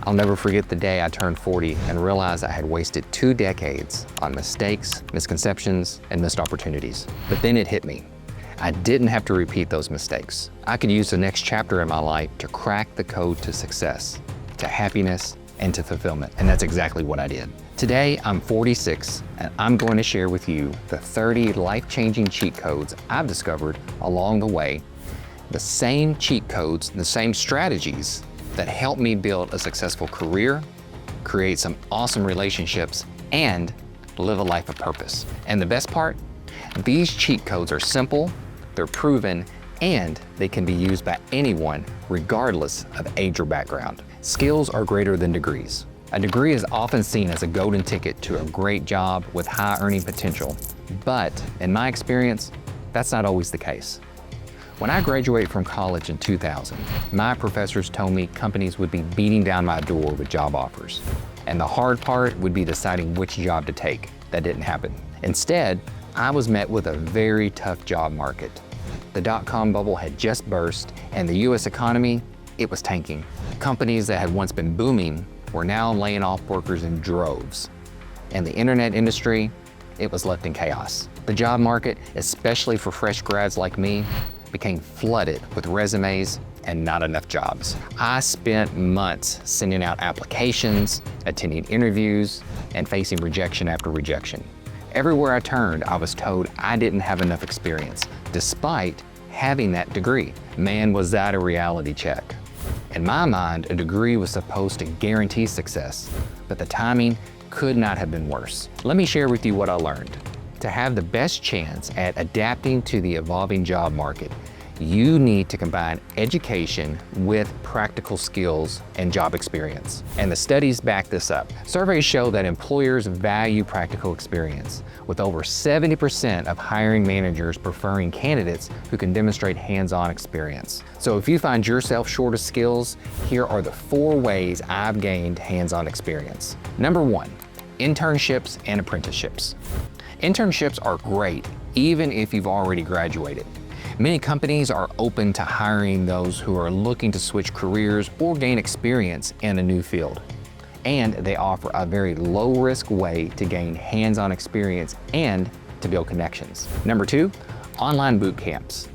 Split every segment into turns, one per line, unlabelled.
I'll never forget the day I turned 40 and realized I had wasted 2 decades on mistakes, misconceptions, and missed opportunities. But then it hit me. I didn't have to repeat those mistakes. I could use the next chapter in my life to crack the code to success, to happiness, and to fulfillment. And that's exactly what I did. Today, I'm 46, and I'm going to share with you the 30 life-changing cheat codes I've discovered along the way, the same cheat codes, the same strategies that helped me build a successful career, create some awesome relationships, and live a life of purpose. And the best part, these cheat codes are simple, they're proven, and they can be used by anyone, regardless of age or background. Skills are greater than degrees. A degree is often seen as a golden ticket to a great job with high earning potential, but in my experience, that's not always the case. When I graduated from college in 2000, my professors told me companies would be beating down my door with job offers, and the hard part would be deciding which job to take. That didn't happen. Instead, I was met with a very tough job market. The dot-com bubble had just burst, and the US economy, it was tanking. Companies that had once been booming were now laying off workers in droves. And the internet industry, it was left in chaos. The job market, especially for fresh grads like me, became flooded with resumes and not enough jobs. I spent months sending out applications, attending interviews, and facing rejection after rejection. Everywhere I turned, I was told I didn't have enough experience, despite having that degree. Man, was that a reality check. In my mind, a degree was supposed to guarantee success, but the timing could not have been worse. Let me share with you what I learned. To have the best chance at adapting to the evolving job market, you need to combine education with practical skills and job experience. And the studies back this up. Surveys show that employers value practical experience, with over 70% of hiring managers preferring candidates who can demonstrate hands-on experience. So if you find yourself short of skills, here are the 4 ways I've gained hands-on experience. Number 1, internships and apprenticeships. Internships are great, even if you've already graduated. Many companies are open to hiring those who are looking to switch careers or gain experience in a new field. And they offer a very low-risk way to gain hands-on experience and to build connections. Number 2, online boot camps.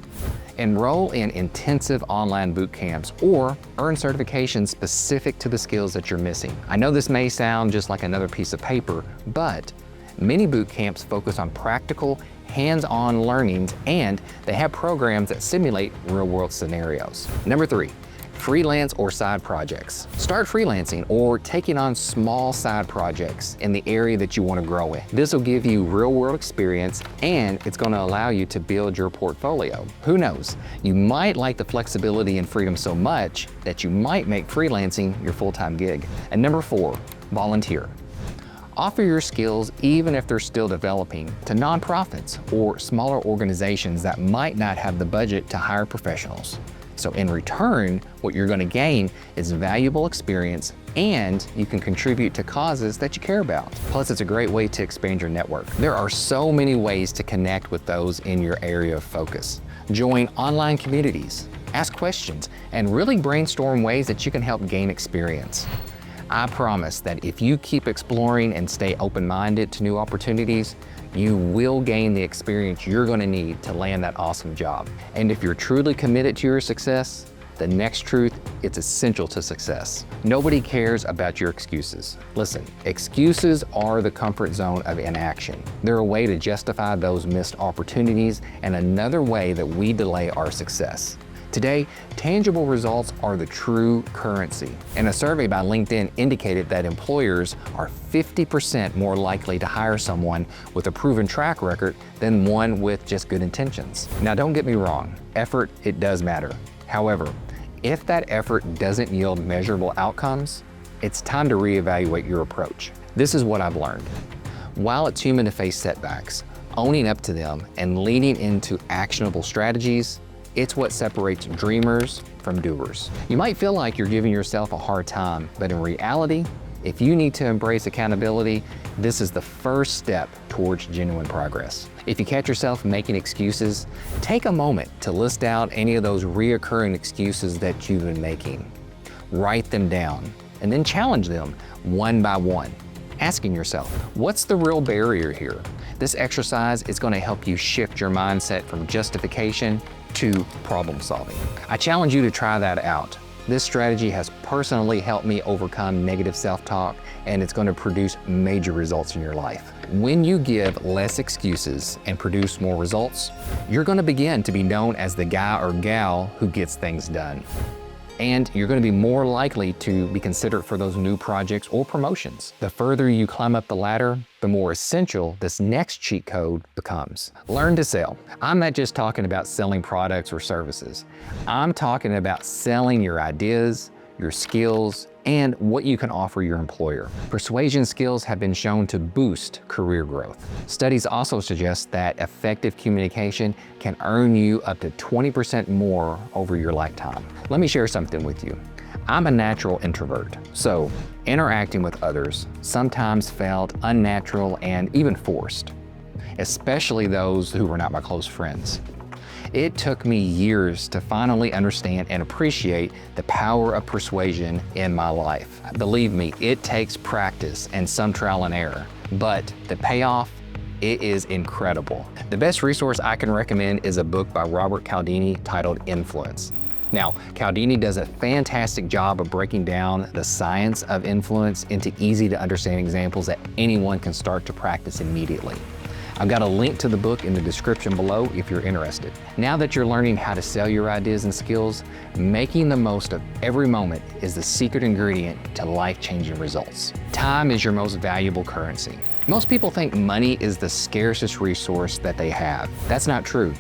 Enroll in intensive online boot camps or earn certifications specific to the skills that you're missing. I know this may sound just like another piece of paper, but many boot camps focus on practical, hands-on learnings, and they have programs that simulate real-world scenarios. Number 3, freelance or side projects. Start freelancing or taking on small side projects in the area that you want to grow in. This will give you real-world experience, and it's going to allow you to build your portfolio. Who knows? You might like the flexibility and freedom so much that you might make freelancing your full-time gig. And number 4, volunteer. Offer your skills, even if they're still developing, to nonprofits or smaller organizations that might not have the budget to hire professionals. So in return, what you're going to gain is valuable experience, and you can contribute to causes that you care about. Plus, it's a great way to expand your network. There are so many ways to connect with those in your area of focus. Join online communities, ask questions, and really brainstorm ways that you can help gain experience. I promise that if you keep exploring and stay open-minded to new opportunities, you will gain the experience you're going to need to land that awesome job. And if you're truly committed to your success, the next truth, it's essential to success. Nobody cares about your excuses. Listen, excuses are the comfort zone of inaction. They're a way to justify those missed opportunities and another way that we delay our success. Today, tangible results are the true currency. And a survey by LinkedIn indicated that employers are 50% more likely to hire someone with a proven track record than one with just good intentions. Now, don't get me wrong, effort, it does matter. However, if that effort doesn't yield measurable outcomes, it's time to reevaluate your approach. This is what I've learned. While it's human to face setbacks, owning up to them and leaning into actionable strategies, it's what separates dreamers from doers. You might feel like you're giving yourself a hard time, but in reality, if you need to embrace accountability, this is the first step towards genuine progress. If you catch yourself making excuses, take a moment to list out any of those reoccurring excuses that you've been making. Write them down and then challenge them one by one, asking yourself, what's the real barrier here? This exercise is going to help you shift your mindset from justification to problem solving. I challenge you to try that out. This strategy has personally helped me overcome negative self-talk, and it's going to produce major results in your life. When you give less excuses and produce more results, you're going to begin to be known as the guy or gal who gets things done. And you're going to be more likely to be considered for those new projects or promotions. The further you climb up the ladder, the more essential this next cheat code becomes. Learn to sell. I'm not just talking about selling products or services. I'm talking about selling your ideas, your skills, and what you can offer your employer. Persuasion skills have been shown to boost career growth. Studies also suggest that effective communication can earn you up to 20% more over your lifetime. Let me share something with you. I'm a natural introvert, so interacting with others sometimes felt unnatural and even forced, especially those who were not my close friends. It took me years to finally understand and appreciate the power of persuasion in my life. Believe me, it takes practice and some trial and error, but the payoff, it is incredible. The best resource I can recommend is a book by Robert Cialdini titled Influence. Now, Cialdini does a fantastic job of breaking down the science of influence into easy to understand examples that anyone can start to practice immediately. I've got a link to the book in the description below if you're interested. Now that you're learning how to sell your ideas and skills, making the most of every moment is the secret ingredient to life-changing results. Time is your most valuable currency. Most people think money is the scarcest resource that they have. That's not true.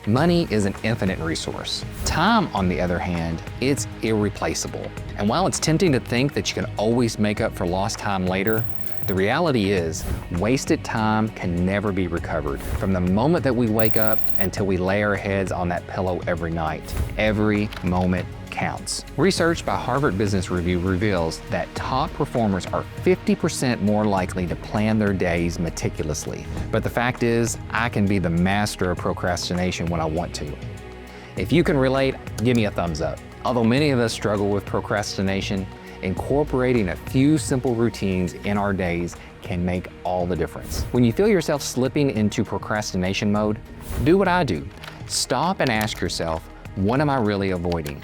Money is an infinite resource. Time, on the other hand, it's irreplaceable. And while it's tempting to think that you can always make up for lost time later, the reality is, wasted time can never be recovered. From the moment that we wake up until we lay our heads on that pillow every night, every moment counts. Research by Harvard Business Review reveals that top performers are 50% more likely to plan their days meticulously. But the fact is, I can be the master of procrastination when I want to. If you can relate, give me a thumbs up. Although many of us struggle with procrastination, incorporating a few simple routines in our days can make all the difference. When you feel yourself slipping into procrastination mode, do what I do. Stop and ask yourself, what am I really avoiding?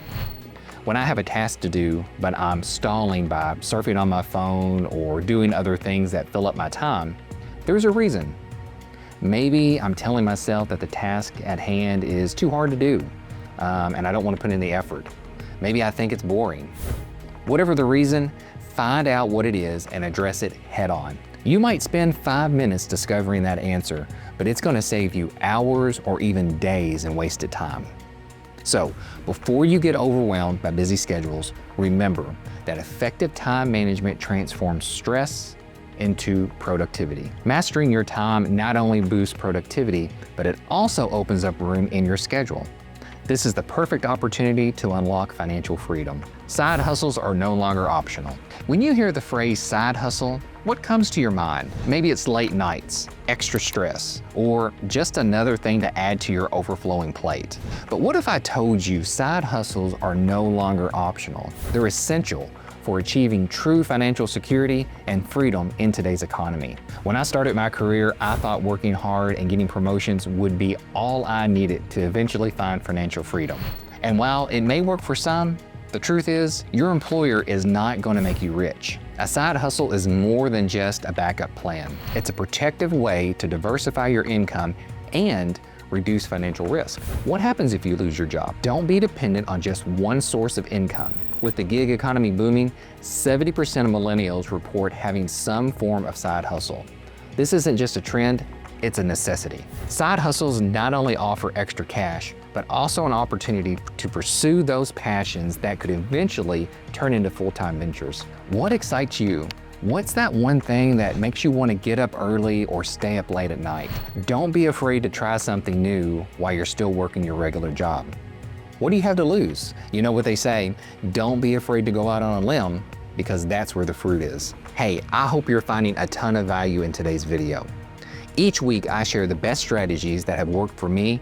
When I have a task to do, but I'm stalling by surfing on my phone or doing other things that fill up my time, there's a reason. Maybe I'm telling myself that the task at hand is too hard to do, and I don't want to put in the effort. Maybe I think it's boring. Whatever the reason, find out what it is and address it head on. You might spend 5 minutes discovering that answer, but it's going to save you hours or even days in wasted time. So, before you get overwhelmed by busy schedules, remember that effective time management transforms stress into productivity. Mastering your time not only boosts productivity, but it also opens up room in your schedule. This is the perfect opportunity to unlock financial freedom. Side hustles are no longer optional. When you hear the phrase side hustle, what comes to your mind? Maybe it's late nights, extra stress, or just another thing to add to your overflowing plate. But what if I told you side hustles are no longer optional? They're essential for achieving true financial security and freedom in today's economy. When I started my career, I thought working hard and getting promotions would be all I needed to eventually find financial freedom. And while it may work for some, the truth is, your employer is not going to make you rich. A side hustle is more than just a backup plan. It's a protective way to diversify your income and reduce financial risk. What happens if you lose your job? Don't be dependent on just one source of income. With the gig economy booming, 70% of millennials report having some form of side hustle. This isn't just a trend, it's a necessity. Side hustles not only offer extra cash, but also an opportunity to pursue those passions that could eventually turn into full-time ventures. What excites you? What's that one thing that makes you want to get up early or stay up late at night? Don't be afraid to try something new while you're still working your regular job. What do you have to lose? You know what they say, don't be afraid to go out on a limb, because that's where the fruit is. Hey, I hope you're finding a ton of value in today's video. Each week I share the best strategies that have worked for me,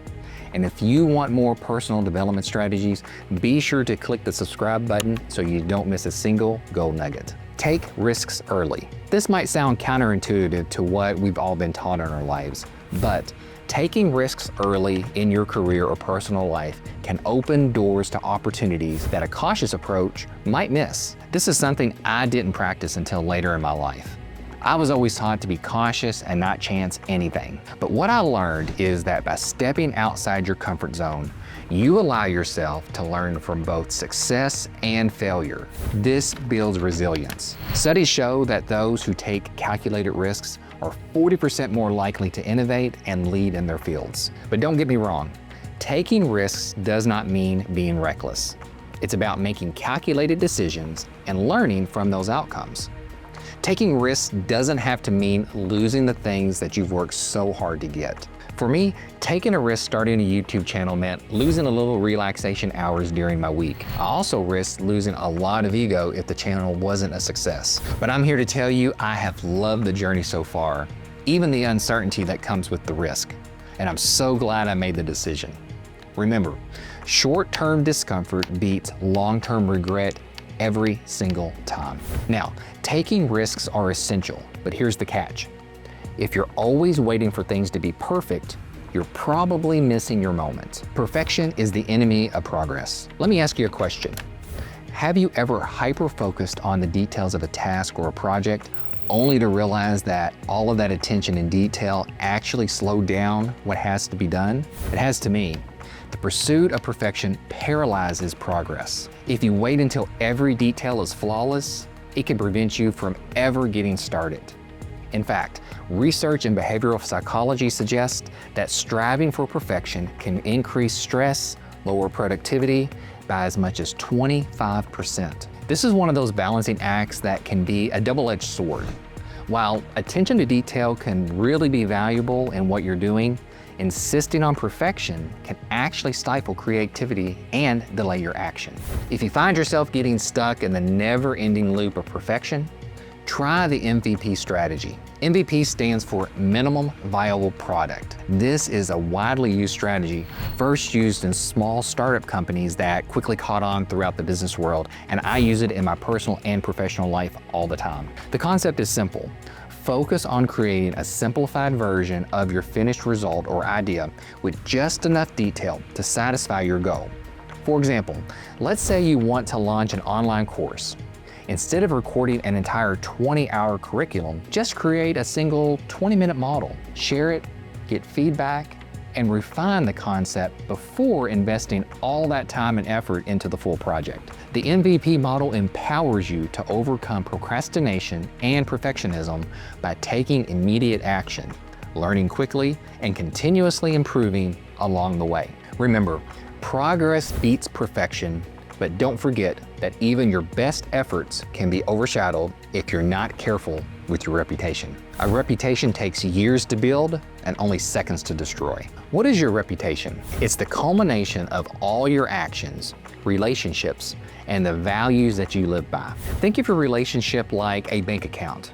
And if you want more personal development strategies, be sure to click the subscribe button so you don't miss a single gold nugget. Take risks early. This might sound counterintuitive to what we've all been taught in our lives, but taking risks early in your career or personal life can open doors to opportunities that a cautious approach might miss. This is something I didn't practice until later in my life. I was always taught to be cautious and not chance anything. But what I learned is that by stepping outside your comfort zone, you allow yourself to learn from both success and failure. This builds resilience. Studies show that those who take calculated risks are 40% more likely to innovate and lead in their fields. But don't get me wrong, taking risks does not mean being reckless. It's about making calculated decisions and learning from those outcomes. Taking risks doesn't have to mean losing the things that you've worked so hard to get. For me, taking a risk starting a YouTube channel meant losing a little relaxation hours during my week. I also risked losing a lot of ego if the channel wasn't a success. But I'm here to tell you I have loved the journey so far, even the uncertainty that comes with the risk. And I'm so glad I made the decision. Remember, short-term discomfort beats long-term regret every single time. Now, taking risks are essential, but here's the catch. If you're always waiting for things to be perfect, you're probably missing your moment. Perfection is the enemy of progress. Let me ask you a question. Have you ever hyper-focused on the details of a task or a project only to realize that all of that attention and detail actually slowed down what has to be done? It has to me. The pursuit of perfection paralyzes progress. If you wait until every detail is flawless, it can prevent you from ever getting started. In fact, research in behavioral psychology suggests that striving for perfection can increase stress, lower productivity by as much as 25%. This is one of those balancing acts that can be a double-edged sword. While attention to detail can really be valuable in what you're doing, insisting on perfection can actually stifle creativity and delay your action. If you find yourself getting stuck in the never-ending loop of perfection, try the MVP strategy. MVP stands for Minimum Viable Product. This is a widely used strategy, first used in small startup companies that quickly caught on throughout the business world, and I use it in my personal and professional life all the time. The concept is simple. Focus on creating a simplified version of your finished result or idea with just enough detail to satisfy your goal. For example, let's say you want to launch an online course. Instead of recording an entire 20-hour curriculum, just create a single 20-minute model. Share it, get feedback, and refine the concept before investing all that time and effort into the full project. The MVP model empowers you to overcome procrastination and perfectionism by taking immediate action, learning quickly, and continuously improving along the way. Remember, progress beats perfection, but don't forget that even your best efforts can be overshadowed if you're not careful with your reputation. A reputation takes years to build and only seconds to destroy. What is your reputation? It's the culmination of all your actions, relationships, and the values that you live by. Think of your relationship like a bank account.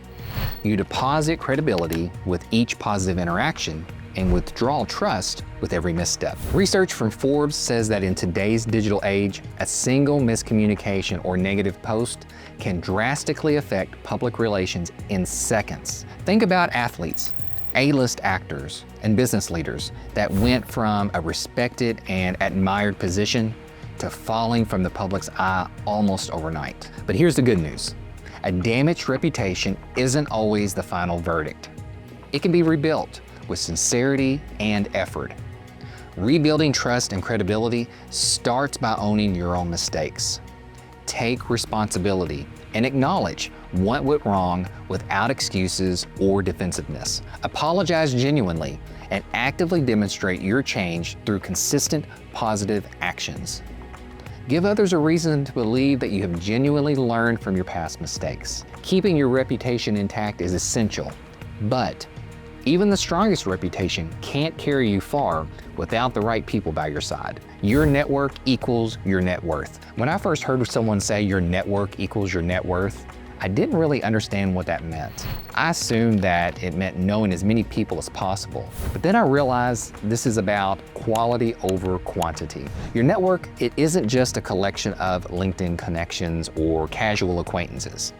You deposit credibility with each positive interaction and withdraw trust with every misstep. Research from Forbes says that in today's digital age, a single miscommunication or negative post can drastically affect public relations in seconds. Think about athletes, A-list actors, and business leaders that went from a respected and admired position to falling from the public's eye almost overnight. But here's the good news. A damaged reputation isn't always the final verdict. It can be rebuilt with sincerity and effort. Rebuilding trust and credibility starts by owning your own mistakes. Take responsibility and acknowledge what went wrong without excuses or defensiveness. Apologize genuinely and actively demonstrate your change through consistent positive actions. Give others a reason to believe that you have genuinely learned from your past mistakes. Keeping your reputation intact is essential, but even the strongest reputation can't carry you far without the right people by your side. Your network equals your net worth. When I first heard someone say your network equals your net worth, I didn't really understand what that meant. I assumed that it meant knowing as many people as possible. But then I realized this is about quality over quantity. Your network, it isn't just a collection of LinkedIn connections or casual acquaintances.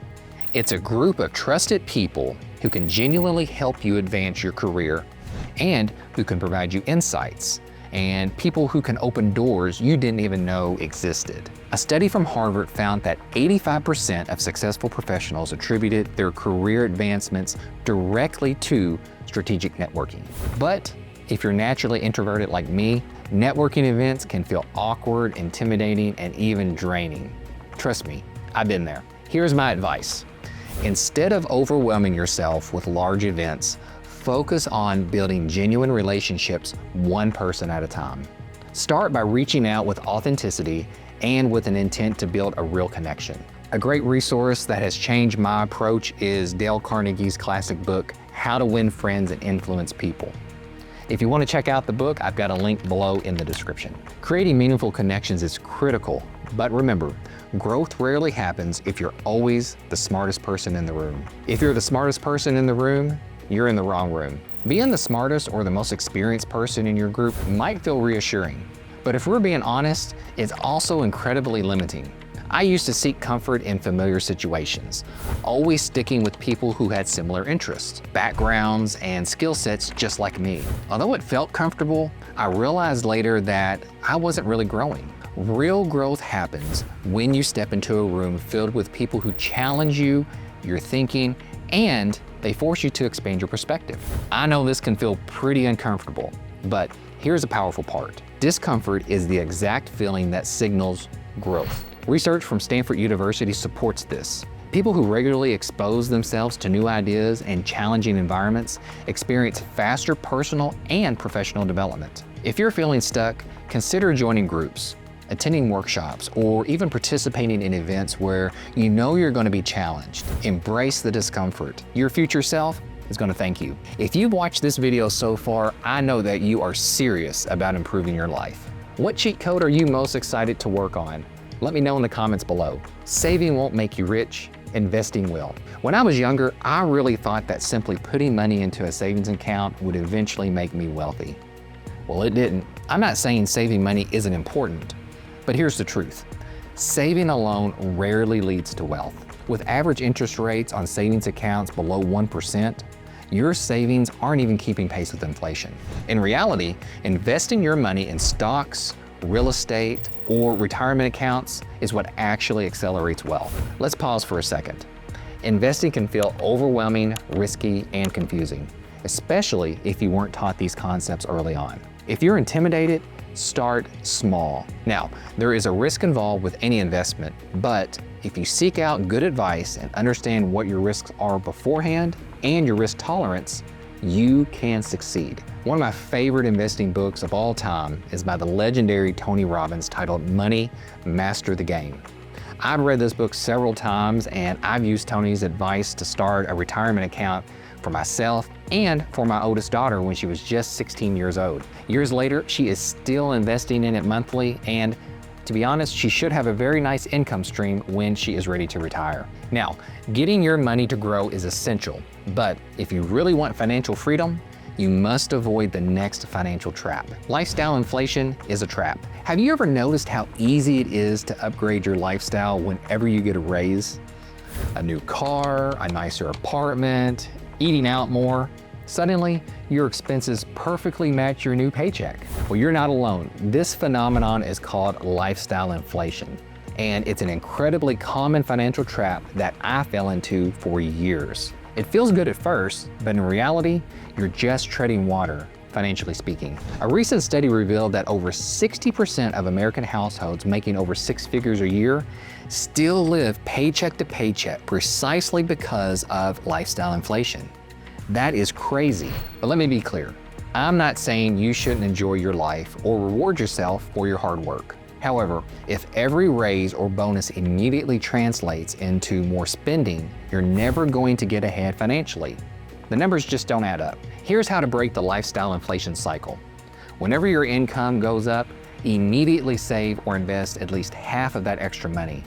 It's a group of trusted people who can genuinely help you advance your career and who can provide you insights, and people who can open doors you didn't even know existed. A study from Harvard found that 85% of successful professionals attributed their career advancements directly to strategic networking. But if you're naturally introverted like me, networking events can feel awkward, intimidating, and even draining. Trust me, I've been there. Here's my advice. Instead of overwhelming yourself with large events, focus on building genuine relationships one person at a time. Start by reaching out with authenticity and with an intent to build a real connection. A great resource that has changed my approach is Dale Carnegie's classic book, How to Win Friends and Influence People. If you want to check out the book, I've got a link below in the description. Creating meaningful connections is critical, but remember, growth rarely happens if you're always the smartest person in the room. If you're the smartest person in the room, you're in the wrong room. Being the smartest or the most experienced person in your group might feel reassuring, but if we're being honest, it's also incredibly limiting. I used to seek comfort in familiar situations, always sticking with people who had similar interests, backgrounds, and skill sets just like me. Although it felt comfortable, I realized later that I wasn't really growing. Real growth happens when you step into a room filled with people who challenge you, your thinking, and they force you to expand your perspective. I know this can feel pretty uncomfortable, but here's a powerful part. Discomfort is the exact feeling that signals growth. Research from Stanford University supports this. People who regularly expose themselves to new ideas and challenging environments experience faster personal and professional development. If you're feeling stuck, consider joining groups, attending workshops, or even participating in events where you know you're going to be challenged. Embrace the discomfort. Your future self is going to thank you. If you've watched this video so far, I know that you are serious about improving your life. What cheat code are you most excited to work on? Let me know in the comments below. Saving won't make you rich, investing will. When I was younger, I really thought that simply putting money into a savings account would eventually make me wealthy. Well, it didn't. I'm not saying saving money isn't important, but here's the truth. Saving alone rarely leads to wealth. With average interest rates on savings accounts below 1%, your savings aren't even keeping pace with inflation. In reality, investing your money in stocks, real estate, or retirement accounts is what actually accelerates wealth. Let's pause for a second. Investing can feel overwhelming, risky, and confusing, especially if you weren't taught these concepts early on. If you're intimidated, start small. Now, there is a risk involved with any investment, but if you seek out good advice and understand what your risks are beforehand and your risk tolerance, you can succeed. One of my favorite investing books of all time is by the legendary Tony Robbins titled Money, Master the Game. I've read this book several times and I've used Tony's advice to start a retirement account for myself and for my oldest daughter when she was just 16 years old. Years later, she is still investing in it monthly, and to be honest, she should have a very nice income stream when she is ready to retire. Now, getting your money to grow is essential, but if you really want financial freedom, you must avoid the next financial trap. Lifestyle inflation is a trap. Have you ever noticed how easy it is to upgrade your lifestyle whenever you get a raise? A new car, a nicer apartment, eating out more. Suddenly, your expenses perfectly match your new paycheck. Well, you're not alone. This phenomenon is called lifestyle inflation, and it's an incredibly common financial trap that I fell into for years. It feels good at first, but in reality, you're just treading water, financially speaking. A recent study revealed that over 60% of American households making over 6 figures a year still live paycheck to paycheck precisely because of lifestyle inflation. That is crazy. But let me be clear. I'm not saying you shouldn't enjoy your life or reward yourself for your hard work. However, if every raise or bonus immediately translates into more spending, you're never going to get ahead financially. The numbers just don't add up. Here's how to break the lifestyle inflation cycle. Whenever your income goes up, immediately save or invest at least half of that extra money.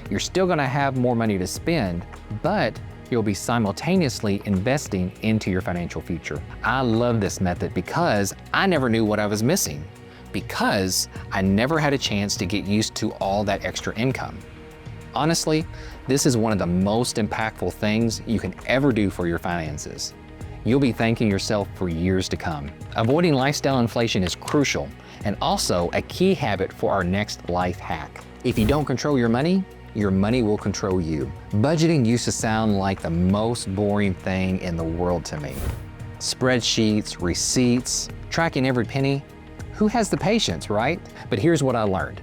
You're still gonna have more money to spend, but you'll be simultaneously investing into your financial future. I love this method because I never knew what I was missing, because I never had a chance to get used to all that extra income. Honestly, this is one of the most impactful things you can ever do for your finances. You'll be thanking yourself for years to come. Avoiding lifestyle inflation is crucial and also a key habit for our next life hack. If you don't control your money will control you. Budgeting used to sound like the most boring thing in the world to me. Spreadsheets, receipts, tracking every penny. Who has the patience, right? But here's what I learned.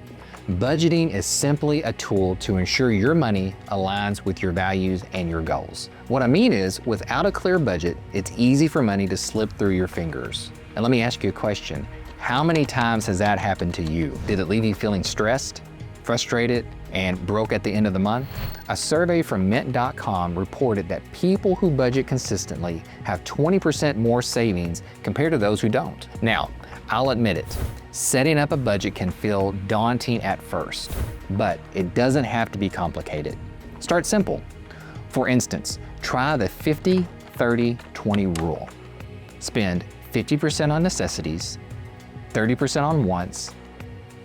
Budgeting is simply a tool to ensure your money aligns with your values and your goals. What I mean is, without a clear budget, it's easy for money to slip through your fingers. And let me ask you a question. How many times has that happened to you? Did it leave you feeling stressed, frustrated, and broke at the end of the month? A survey from Mint.com reported that people who budget consistently have 20% more savings compared to those who don't. Now, I'll admit it, setting up a budget can feel daunting at first, but it doesn't have to be complicated. Start simple. For instance, try the 50-30-20 rule. Spend 50% on necessities, 30% on wants,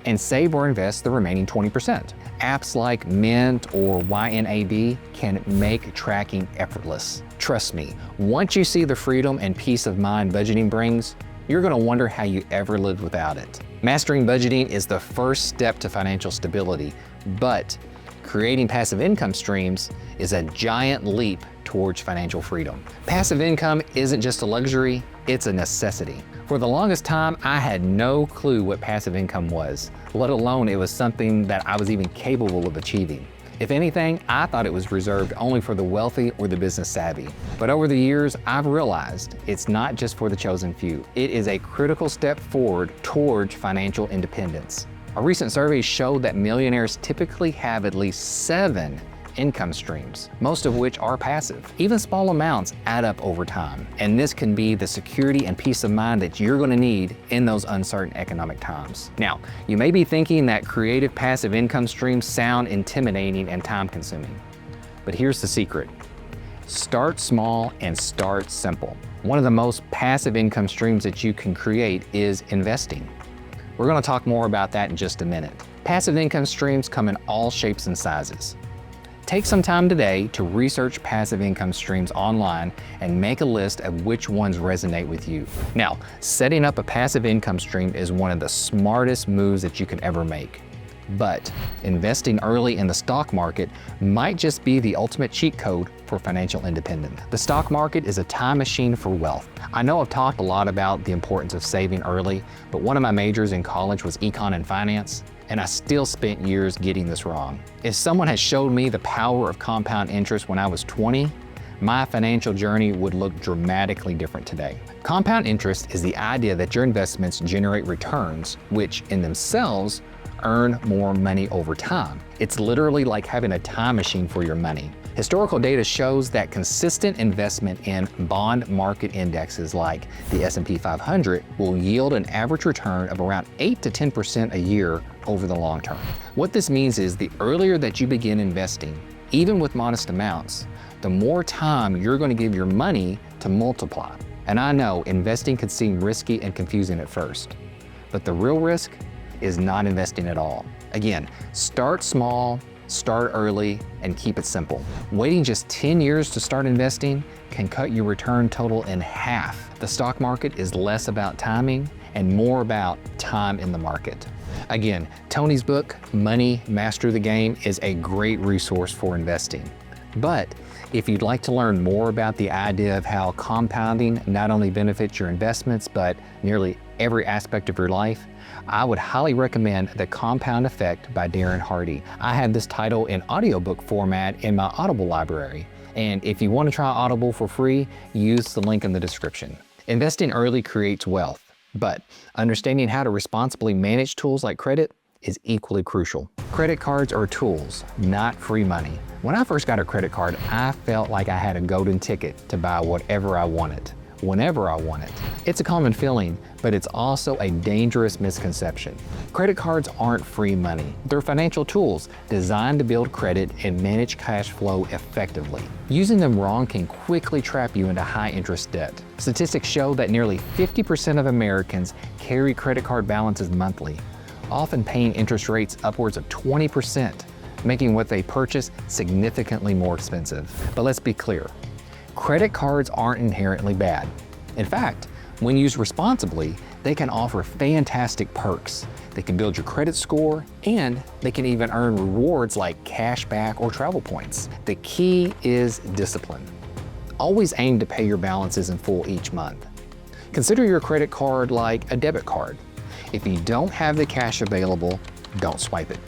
and save or invest the remaining 20%. Apps like Mint or YNAB can make tracking effortless. Trust me, once you see the freedom and peace of mind budgeting brings, you're gonna wonder how you ever lived without it. Mastering budgeting is the first step to financial stability, but creating passive income streams is a giant leap towards financial freedom. Passive income isn't just a luxury, it's a necessity. For the longest time, I had no clue what passive income was, let alone it was something that I was even capable of achieving. If anything, I thought it was reserved only for the wealthy or the business savvy. But over the years, I've realized it's not just for the chosen few. It is a critical step forward towards financial independence. A recent survey showed that millionaires typically have at least 7 income streams, most of which are passive. Even small amounts add up over time, and this can be the security and peace of mind that you're going to need in those uncertain economic times. Now, you may be thinking that creative passive income streams sound intimidating and time-consuming, but here's the secret. Start small and start simple. One of the most passive income streams that you can create is investing. We're going to talk more about that in just a minute. Passive income streams come in all shapes and sizes. Take some time today to research passive income streams online and make a list of which ones resonate with you. Now, setting up a passive income stream is one of the smartest moves that you could ever make. But investing early in the stock market might just be the ultimate cheat code for financial independence. The stock market is a time machine for wealth. I know I've talked a lot about the importance of saving early, but one of my majors in college was econ and finance, and I still spent years getting this wrong. If someone had showed me the power of compound interest when I was 20, my financial journey would look dramatically different today. Compound interest is the idea that your investments generate returns, which in themselves earn more money over time. It's literally like having a time machine for your money. Historical data shows that consistent investment in bond market indexes like the S&P 500 will yield an average return of around 8 to 10% a year over the long term. What this means is the earlier that you begin investing, even with modest amounts, the more time you're going to give your money to multiply. And I know investing can seem risky and confusing at first, but the real risk is not investing at all. Again, start small, start early, and keep it simple. Waiting just 10 years to start investing can cut your return total in half. The stock market is less about timing and more about time in the market. Again, Tony's book, Money, Master the Game, is a great resource for investing. But if you'd like to learn more about the idea of how compounding not only benefits your investments, but nearly every aspect of your life, I would highly recommend The Compound Effect by Darren Hardy. I have this title in audiobook format in my Audible library. And if you want to try Audible for free, use the link in the description. Investing early creates wealth, but understanding how to responsibly manage tools like credit is equally crucial. Credit cards are tools, not free money. When I first got a credit card, I felt like I had a golden ticket to buy whatever I wanted. whenever I want it. It's a common feeling, but it's also a dangerous misconception. Credit cards aren't free money. They're financial tools designed to build credit and manage cash flow effectively. Using them wrong can quickly trap you into high-interest debt. Statistics show that nearly 50% of Americans carry credit card balances monthly, often paying interest rates upwards of 20%, making what they purchase significantly more expensive. But let's be clear, credit cards aren't inherently bad. In fact, when used responsibly, they can offer fantastic perks. They can build your credit score, and they can even earn rewards like cash back or travel points. The key is discipline. Always aim to pay your balances in full each month. Consider your credit card like a debit card. If you don't have the cash available, don't swipe it.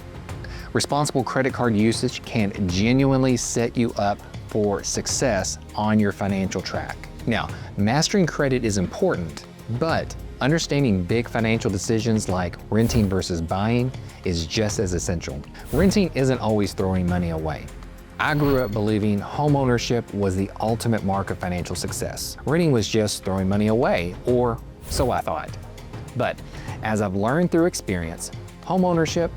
Responsible credit card usage can genuinely set you up for success on your financial track. Now, mastering credit is important, but understanding big financial decisions like renting versus buying is just as essential. Renting isn't always throwing money away. I grew up believing homeownership was the ultimate mark of financial success. Renting was just throwing money away, or so I thought. But as I've learned through experience, homeownership,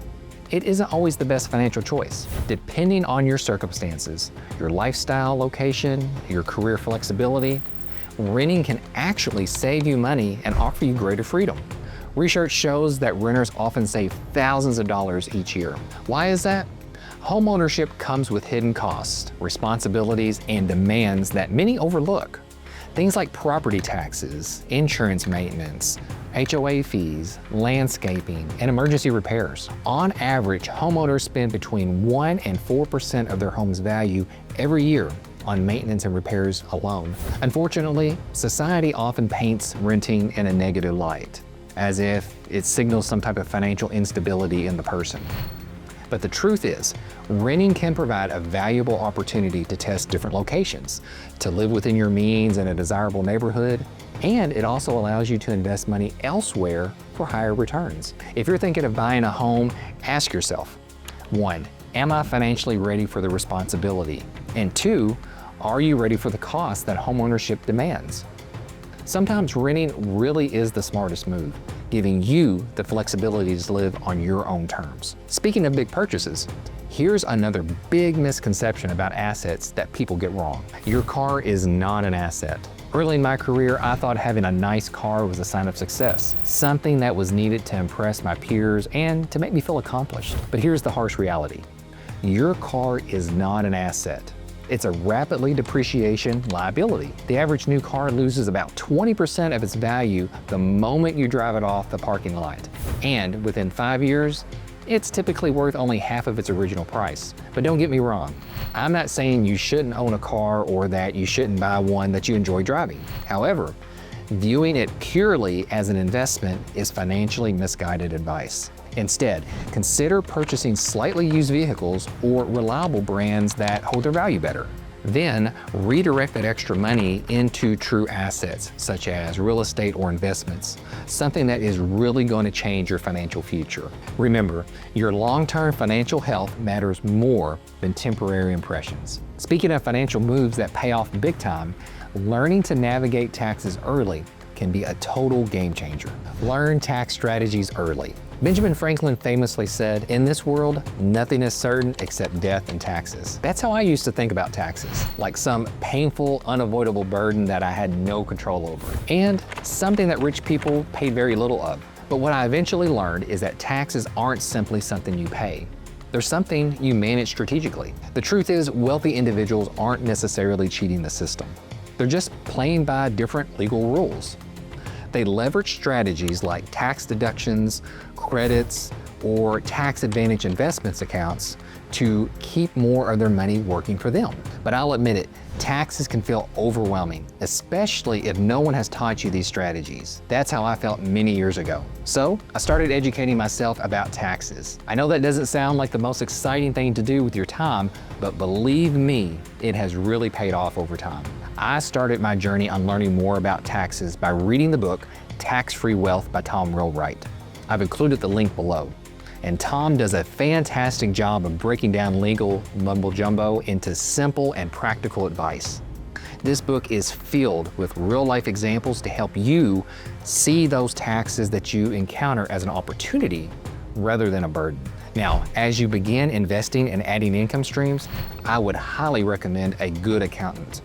it isn't always the best financial choice. Depending on your circumstances, your lifestyle location, your career flexibility, renting can actually save you money and offer you greater freedom. Research shows that renters often save thousands of dollars each year. Why is that? Homeownership comes with hidden costs, responsibilities, and demands that many overlook. Things like property taxes, insurance maintenance, HOA fees, landscaping, and emergency repairs. On average, homeowners spend between 1% and 4% of their home's value every year on maintenance and repairs alone. Unfortunately, society often paints renting in a negative light, as if it signals some type of financial instability in the person. But the truth is, renting can provide a valuable opportunity to test different locations, to live within your means in a desirable neighborhood, and it also allows you to invest money elsewhere for higher returns. If you're thinking of buying a home, ask yourself, 1, am I financially ready for the responsibility? And 2, are you ready for the cost that homeownership demands? Sometimes renting really is the smartest move, giving you the flexibility to live on your own terms. Speaking of big purchases, here's another big misconception about assets that people get wrong. Your car is not an asset. Early in my career, I thought having a nice car was a sign of success, something that was needed to impress my peers and to make me feel accomplished. But here's the harsh reality. Your car is not an asset. It's a rapidly depreciation liability. The average new car loses about 20% of its value the moment you drive it off the parking lot. And within 5 years, it's typically worth only half of its original price. But don't get me wrong, I'm not saying you shouldn't own a car or that you shouldn't buy one that you enjoy driving. However, viewing it purely as an investment is financially misguided advice. Instead, consider purchasing slightly used vehicles or reliable brands that hold their value better. Then redirect that extra money into true assets, such as real estate or investments, something that is really going to change your financial future. Remember, your long-term financial health matters more than temporary impressions. Speaking of financial moves that pay off big time, learning to navigate taxes early can be a total game changer. Learn tax strategies early. Benjamin Franklin famously said, "In this world, nothing is certain except death and taxes." That's how I used to think about taxes, like some painful, unavoidable burden that I had no control over, and something that rich people paid very little of. But what I eventually learned is that taxes aren't simply something you pay. They're something you manage strategically. The truth is, wealthy individuals aren't necessarily cheating the system. They're just playing by different legal rules. They leverage strategies like tax deductions, credits, or tax advantage investments accounts to keep more of their money working for them. But I'll admit it, taxes can feel overwhelming, especially if no one has taught you these strategies. That's how I felt many years ago. So I started educating myself about taxes. I know that doesn't sound like the most exciting thing to do with your time, but believe me, it has really paid off over time. I started my journey on learning more about taxes by reading the book Tax-Free Wealth by Tom Wheelwright. I've included the link below. And Tom does a fantastic job of breaking down legal mumbo jumbo into simple and practical advice. This book is filled with real-life examples to help you see those taxes that you encounter as an opportunity rather than a burden. Now, as you begin investing and adding income streams, I would highly recommend a good accountant.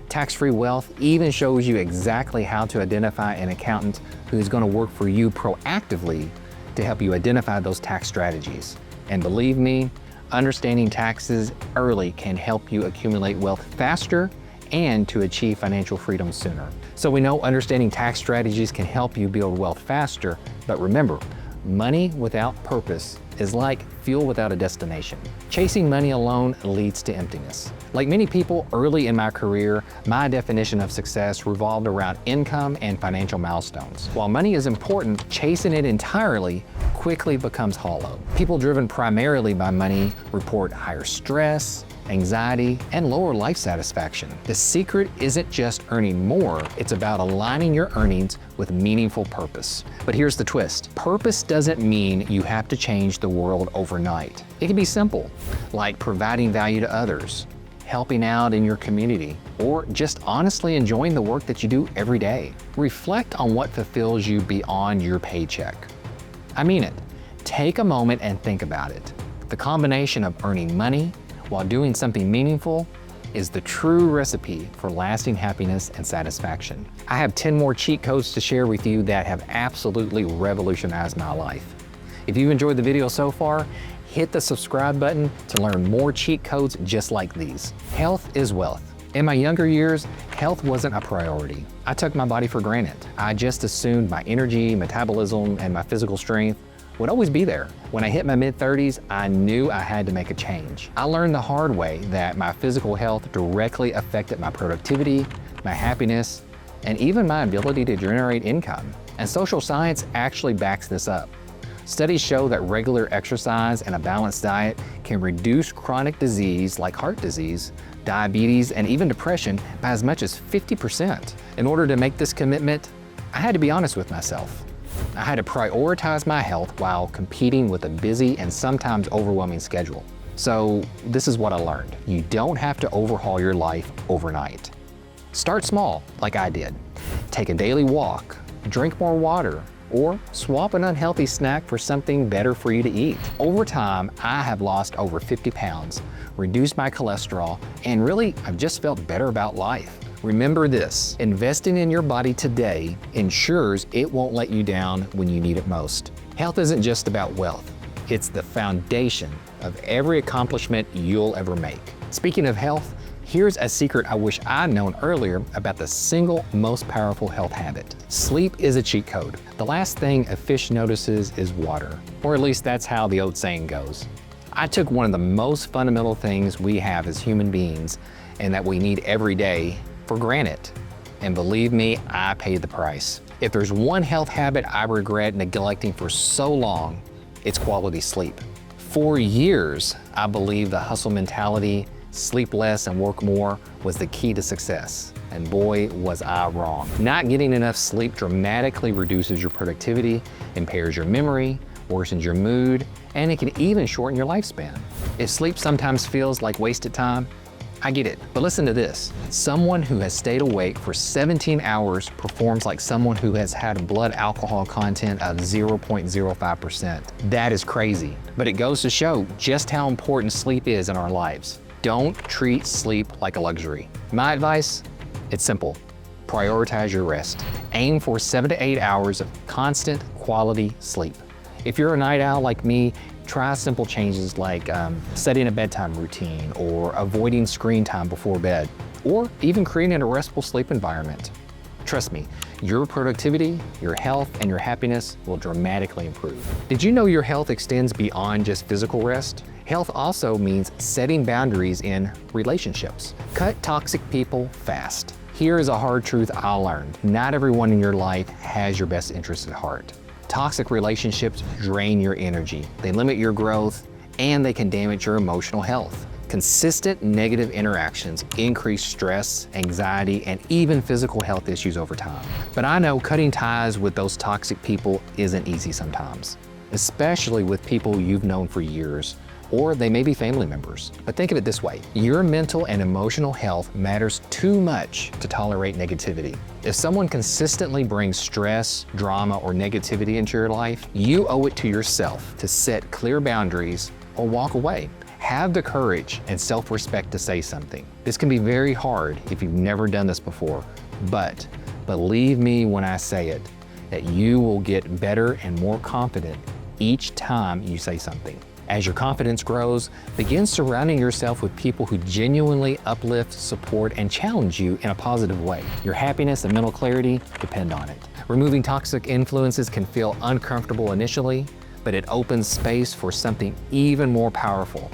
Tax-Free Wealth even shows you exactly how to identify an accountant who is going to work for you proactively to help you identify those tax strategies. And believe me, understanding taxes early can help you accumulate wealth faster and to achieve financial freedom sooner. So we know understanding tax strategies can help you build wealth faster, but remember, money without purpose is like fuel without a destination. Chasing money alone leads to emptiness. Like many people early in my career, my definition of success revolved around income and financial milestones. While money is important, chasing it entirely quickly becomes hollow. People driven primarily by money report higher stress, anxiety, and lower life satisfaction. The secret isn't just earning more, it's about aligning your earnings with meaningful purpose. But here's the twist. Purpose doesn't mean you have to change the world overnight. It can be simple, like providing value to others, helping out in your community, or just honestly enjoying the work that you do every day. Reflect on what fulfills you beyond your paycheck. I mean it. Take a moment and think about it. The combination of earning money while doing something meaningful is the true recipe for lasting happiness and satisfaction. I have 10 more cheat codes to share with you that have absolutely revolutionized my life. If you've enjoyed the video so far, hit the subscribe button to learn more cheat codes just like these. Health is wealth. In my younger years, health wasn't a priority. I took my body for granted. I just assumed my energy, metabolism, and my physical strength would always be there. When I hit my mid-30s, I knew I had to make a change. I learned the hard way that my physical health directly affected my productivity, my happiness, and even my ability to generate income. And social science actually backs this up. Studies show that regular exercise and a balanced diet can reduce chronic disease like heart disease, diabetes, and even depression by as much as 50%. In order to make this commitment, I had to be honest with myself. I had to prioritize my health while competing with a busy and sometimes overwhelming schedule. So this is what I learned. You don't have to overhaul your life overnight. Start small, like I did. Take a daily walk, drink more water, or swap an unhealthy snack for something better for you to eat. Over time, I have lost over 50 pounds, reduced my cholesterol, and really, I've just felt better about life. Remember this, investing in your body today ensures it won't let you down when you need it most. Health isn't just about wealth, it's the foundation of every accomplishment you'll ever make. Speaking of health, here's a secret I wish I'd known earlier about the single most powerful health habit. Sleep is a cheat code. The last thing a fish notices is water, or at least that's how the old saying goes. I took one of the most fundamental things we have as human beings and that we need every day for granted. And believe me, I paid the price. If there's one health habit I regret neglecting for so long, it's quality sleep. For years, I believed the hustle mentality, sleep less and work more, was the key to success. And boy, was I wrong. Not getting enough sleep dramatically reduces your productivity, impairs your memory, worsens your mood, and it can even shorten your lifespan. If sleep sometimes feels like wasted time, I get it, but listen to this. Someone who has stayed awake for 17 hours performs like someone who has had a blood alcohol content of 0.05%. That is crazy, but it goes to show just how important sleep is in our lives. Don't treat sleep like a luxury. My advice, it's simple. Prioritize your rest. Aim for 7 to 8 hours of constant quality sleep. If you're a night owl like me, try simple changes like setting a bedtime routine or avoiding screen time before bed, or even creating a restful sleep environment. Trust me, your productivity, your health, and your happiness will dramatically improve. Did you know your health extends beyond just physical rest? Health also means setting boundaries in relationships. Cut toxic people fast. Here is a hard truth I learned. Not everyone in your life has your best interests at heart. Toxic relationships drain your energy, they limit your growth, and they can damage your emotional health. Consistent negative interactions increase stress, anxiety, and even physical health issues over time. But I know cutting ties with those toxic people isn't easy sometimes, especially with people you've known for years, or they may be family members. But think of it this way, your mental and emotional health matters too much to tolerate negativity. If someone consistently brings stress, drama, or negativity into your life, you owe it to yourself to set clear boundaries or walk away. Have the courage and self-respect to say something. This can be very hard if you've never done this before, but believe me when I say it, that you will get better and more confident each time you say something. As your confidence grows, begin surrounding yourself with people who genuinely uplift, support, and challenge you in a positive way. Your happiness and mental clarity depend on it. Removing toxic influences can feel uncomfortable initially, but it opens space for something even more powerful,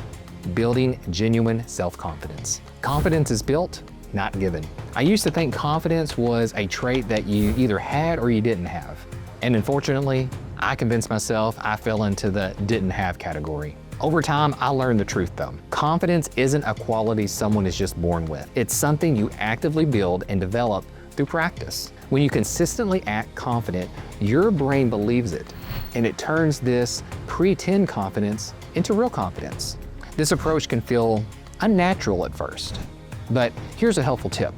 building genuine self-confidence. Confidence is built, not given. I used to think confidence was a trait that you either had or you didn't have. And unfortunately, I convinced myself I fell into the didn't have category. Over time, I learned the truth though. Confidence isn't a quality someone is just born with. It's something you actively build and develop through practice. When you consistently act confident, your brain believes it, and it turns this pretend confidence into real confidence. This approach can feel unnatural at first, but here's a helpful tip.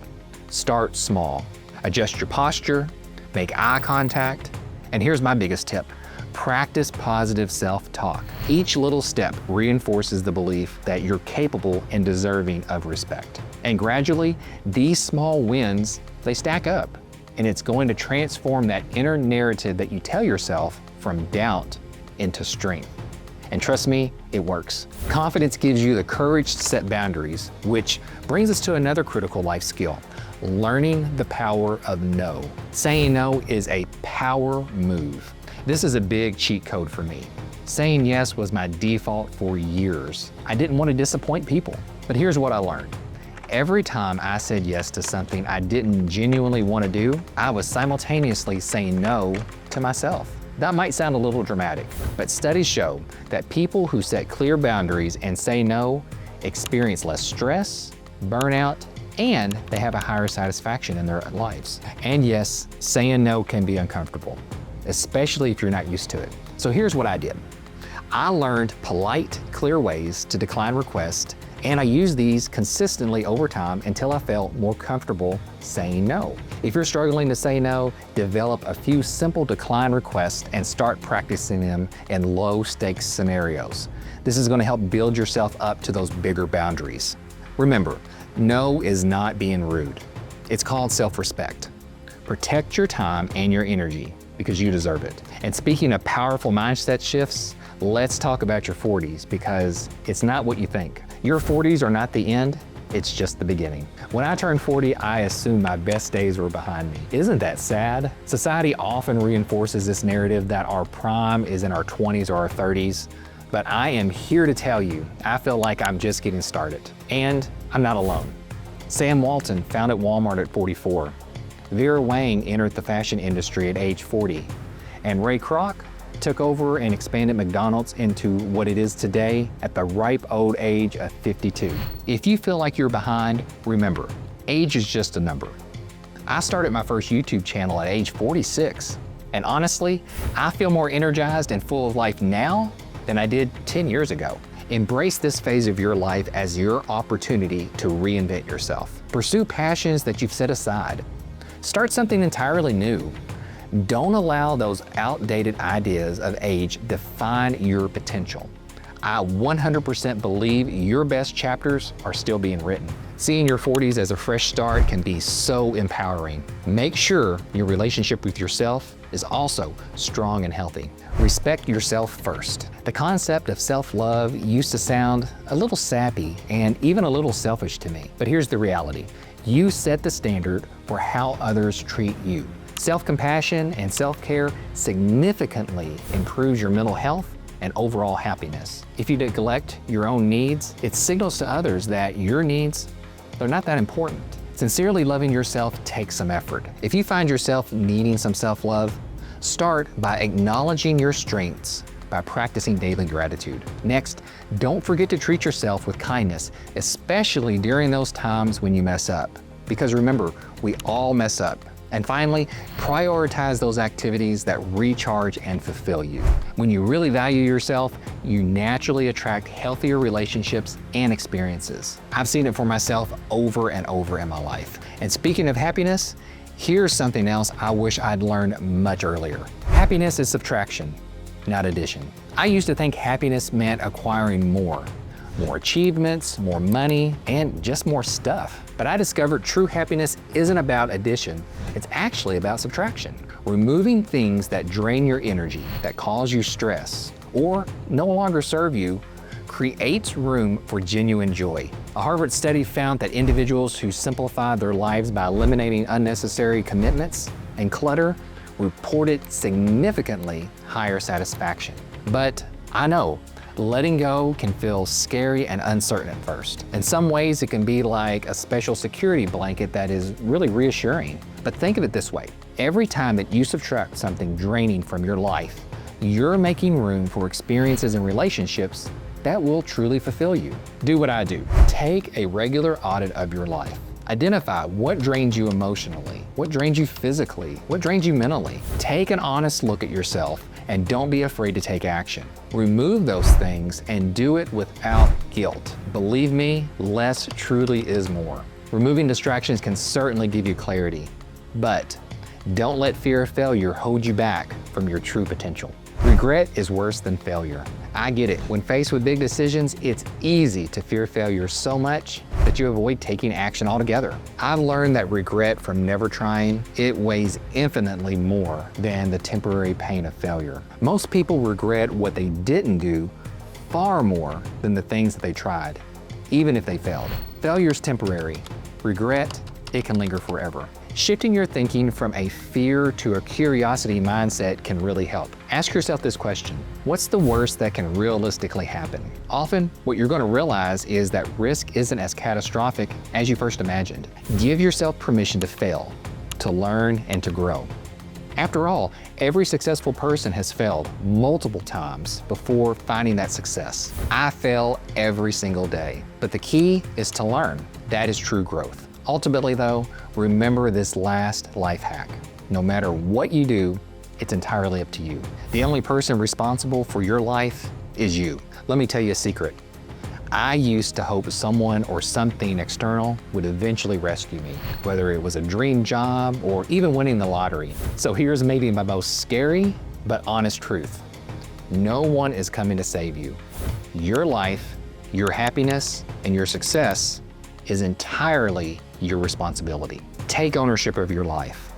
Start small. Adjust your posture, make eye contact, and here's my biggest tip. Practice positive self-talk. Each little step reinforces the belief that you're capable and deserving of respect. And gradually, these small wins, they stack up, and it's going to transform that inner narrative that you tell yourself from doubt into strength. And trust me, it works. Confidence gives you the courage to set boundaries, which brings us to another critical life skill, learning the power of no. Saying no is a power move. This is a big cheat code for me. Saying yes was my default for years. I didn't want to disappoint people, but here's what I learned. Every time I said yes to something I didn't genuinely want to do, I was simultaneously saying no to myself. That might sound a little dramatic, but studies show that people who set clear boundaries and say no experience less stress, burnout, and they have a higher satisfaction in their lives. And yes, saying no can be uncomfortable, especially if you're not used to it. So here's what I did. I learned polite, clear ways to decline requests, and I used these consistently over time until I felt more comfortable saying no. If you're struggling to say no, develop a few simple decline requests and start practicing them in low-stakes scenarios. This is going to help build yourself up to those bigger boundaries. Remember, no is not being rude. It's called self-respect. Protect your time and your energy because you deserve it. And speaking of powerful mindset shifts, let's talk about your 40s because it's not what you think. Your 40s are not the end, it's just the beginning. When I turned 40, I assumed my best days were behind me. Isn't that sad? Society often reinforces this narrative that our prime is in our 20s or our 30s, but I am here to tell you, I feel like I'm just getting started. And I'm not alone. Sam Walton founded Walmart at 44. Vera Wang entered the fashion industry at age 40. And Ray Kroc took over and expanded McDonald's into what it is today at the ripe old age of 52. If you feel like you're behind, remember, age is just a number. I started my first YouTube channel at age 46, and honestly, I feel more energized and full of life now than I did 10 years ago. Embrace this phase of your life as your opportunity to reinvent yourself. Pursue passions that you've set aside. Start something entirely new. Don't allow those outdated ideas of age define your potential. I 100% believe your best chapters are still being written. Seeing your 40s as a fresh start can be so empowering. Make sure your relationship with yourself is also strong and healthy. Respect yourself first. The concept of self-love used to sound a little sappy and even a little selfish to me. But here's the reality. You set the standard for how others treat you. Self-compassion and self-care significantly improves your mental health and overall happiness. If you neglect your own needs, it signals to others that your needs, they're not that important. Sincerely loving yourself takes some effort. If you find yourself needing some self-love, start by acknowledging your strengths by practicing daily gratitude. Next, don't forget to treat yourself with kindness, especially during those times when you mess up. Because remember, we all mess up. And finally, prioritize those activities that recharge and fulfill you. When you really value yourself, you naturally attract healthier relationships and experiences. I've seen it for myself over and over in my life. And speaking of happiness, here's something else I wish I'd learned much earlier. Happiness is subtraction, not addition. I used to think happiness meant acquiring more achievements, more money, and just more stuff. But I discovered true happiness isn't about addition, it's actually about subtraction. Removing things that drain your energy, that cause you stress, or no longer serve you, creates room for genuine joy. A Harvard study found that individuals who simplified their lives by eliminating unnecessary commitments and clutter reported significantly higher satisfaction. But I know, letting go can feel scary and uncertain at first. In some ways, it can be like a special security blanket that is really reassuring. But think of it this way. Every time that you subtract something draining from your life, you're making room for experiences and relationships that will truly fulfill you. Do what I do. Take a regular audit of your life. Identify what drains you emotionally, what drains you physically, what drains you mentally. Take an honest look at yourself and don't be afraid to take action. Remove those things and do it without guilt. Believe me, less truly is more. Removing distractions can certainly give you clarity, but don't let fear of failure hold you back from your true potential. Regret is worse than failure. I get it. When faced with big decisions, it's easy to fear failure so much that you avoid taking action altogether. I've learned that regret from never trying, it weighs infinitely more than the temporary pain of failure. Most people regret what they didn't do far more than the things that they tried, even if they failed. Failure is temporary. Regret, it can linger forever. Shifting your thinking from a fear to a curiosity mindset can really help. Ask yourself this question: what's the worst that can realistically happen? Often, what you're going to realize is that risk isn't as catastrophic as you first imagined. Give yourself permission to fail, to learn, and to grow. After all, every successful person has failed multiple times before finding that success. I fail every single day, but the key is to learn. That is true growth. Ultimately though, remember this last life hack. No matter what you do, it's entirely up to you. The only person responsible for your life is you. Let me tell you a secret. I used to hope someone or something external would eventually rescue me, whether it was a dream job or even winning the lottery. So here's maybe my most scary but honest truth. No one is coming to save you. Your life, your happiness, and your success is entirely your responsibility. Take ownership of your life.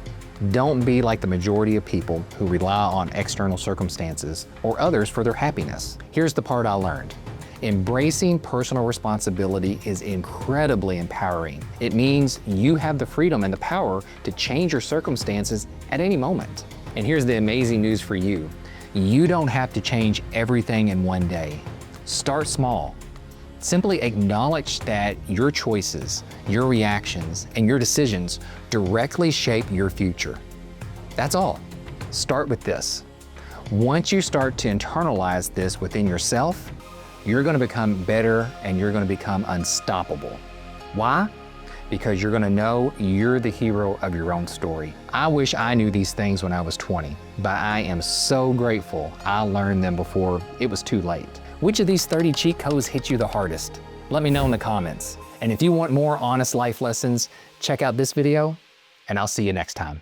Don't be like the majority of people who rely on external circumstances or others for their happiness. Here's the part I learned. Embracing personal responsibility is incredibly empowering. It means you have the freedom and the power to change your circumstances at any moment. And here's the amazing news for you. You don't have to change everything in one day. Start small. Simply acknowledge that your choices, your reactions, and your decisions directly shape your future. That's all. Start with this. Once you start to internalize this within yourself, you're going to become better and you're going to become unstoppable. Why? Because you're going to know you're the hero of your own story. I wish I knew these things when I was 20, but I am so grateful I learned them before it was too late. Which of these 30 cheat codes hit you the hardest? Let me know in the comments. And if you want more honest life lessons, check out this video, and I'll see you next time.